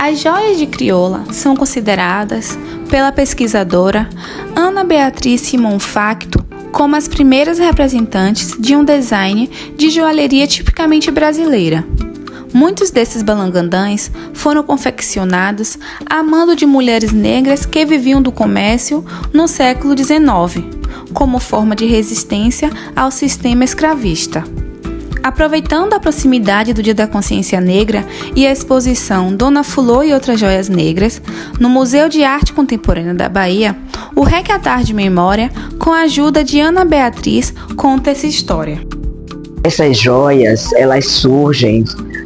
As joias de crioula são consideradas, pela pesquisadora Ana Beatriz Simon Facto, como as primeiras representantes de um design de joalheria tipicamente brasileira. Muitos desses balangandãs foram confeccionados a mando de mulheres negras que viviam do comércio no século XIX, como forma de resistência ao sistema escravista. Aproveitando a proximidade do Dia da Consciência Negra e a exposição Dona Fulô e Outras Joias Negras, no Museu de Arte Contemporânea da Bahia, o Recatar de Memória, com a ajuda de Ana Beatriz, conta essa história. Essas joias, elas surgem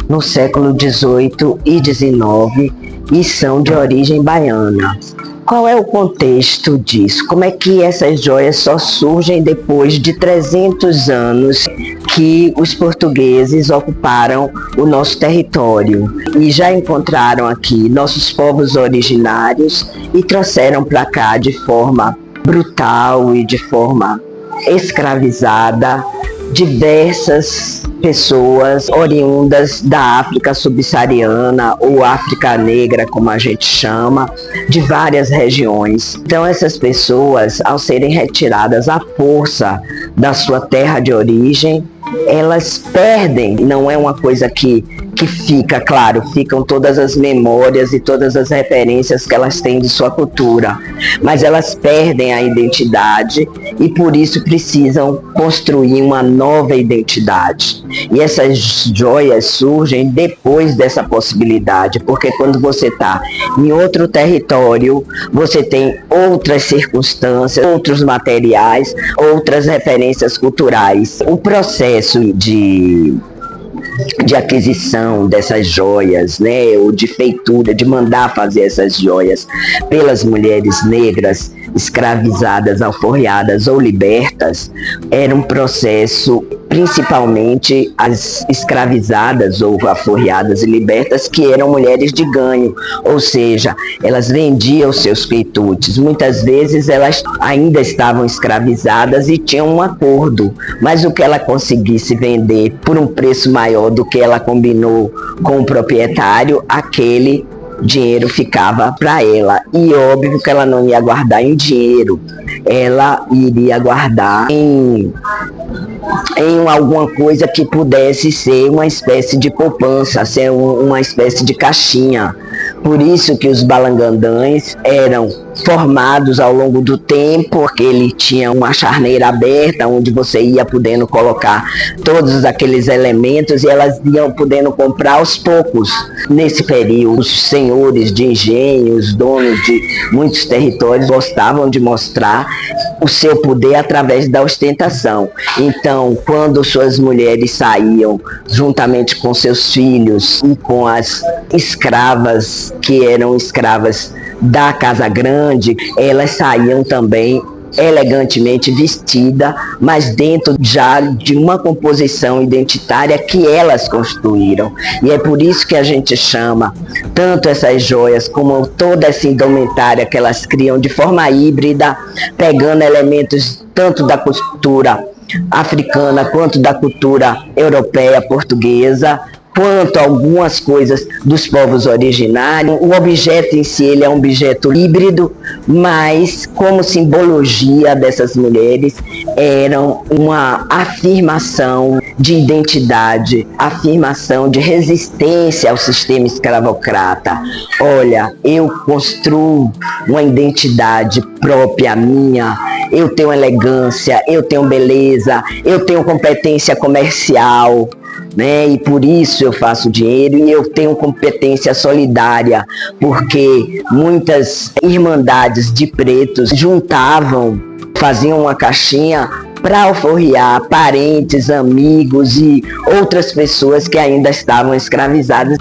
no século XVIII e XIX e são de origem baiana. Qual é o contexto disso? Como é que essas joias só surgem depois de 300 anos que os portugueses ocuparam o nosso território e já encontraram aqui nossos povos originários e trouxeram para cá de forma brutal e de forma escravizada diversas pessoas oriundas da África subsaariana ou África negra, como a gente chama, de várias regiões. Então essas pessoas, ao serem retiradas à força da sua terra de origem, elas perdem, não é uma coisa que fica, claro, ficam todas as memórias e todas as referências que elas têm de sua cultura, mas elas perdem a identidade e por isso precisam construir uma nova identidade. E essas joias surgem depois dessa possibilidade, porque quando você está em outro território, você tem outras circunstâncias, outros materiais, outras referências culturais. O processo de aquisição dessas joias, né, ou de feitura, de mandar fazer essas joias pelas mulheres negras escravizadas, alforriadas ou libertas, era um processo, principalmente as escravizadas ou alforriadas e libertas, que eram mulheres de ganho, ou seja, elas vendiam seus quitutes. Muitas vezes elas ainda estavam escravizadas e tinham um acordo, mas o que ela conseguisse vender por um preço maior do que ela combinou com o proprietário, aquele dinheiro ficava para ela. E óbvio que ela não ia guardar em dinheiro, ela iria guardar em alguma coisa que pudesse ser uma espécie de poupança, ser uma espécie de caixinha. Por isso que os balangandãs eram formados ao longo do tempo, porque ele tinha uma charneira aberta, onde você ia podendo colocar todos aqueles elementos e elas iam podendo comprar aos poucos. Nesse período, os senhores de engenhos, donos de muitos territórios, gostavam de mostrar o seu poder através da ostentação. Então, quando suas mulheres saíam juntamente com seus filhos e com as escravas, que eram escravas da Casa Grande, elas saíam também elegantemente vestida, mas dentro já de uma composição identitária que elas construíram. E é por isso que a gente chama tanto essas joias como toda essa indumentária que elas criam de forma híbrida, pegando elementos tanto da cultura africana quanto da cultura europeia, portuguesa, quanto algumas coisas dos povos originários. O objeto em si, ele é um objeto híbrido, mas como simbologia dessas mulheres, eram uma afirmação de identidade, afirmação de resistência ao sistema escravocrata. Olha, eu construo uma identidade própria minha, eu tenho elegância, eu tenho beleza, eu tenho competência comercial, né? E por isso eu faço dinheiro e eu tenho competência solidária, porque muitas irmandades de pretos juntavam, faziam uma caixinha para alforriar parentes, amigos e outras pessoas que ainda estavam escravizadas.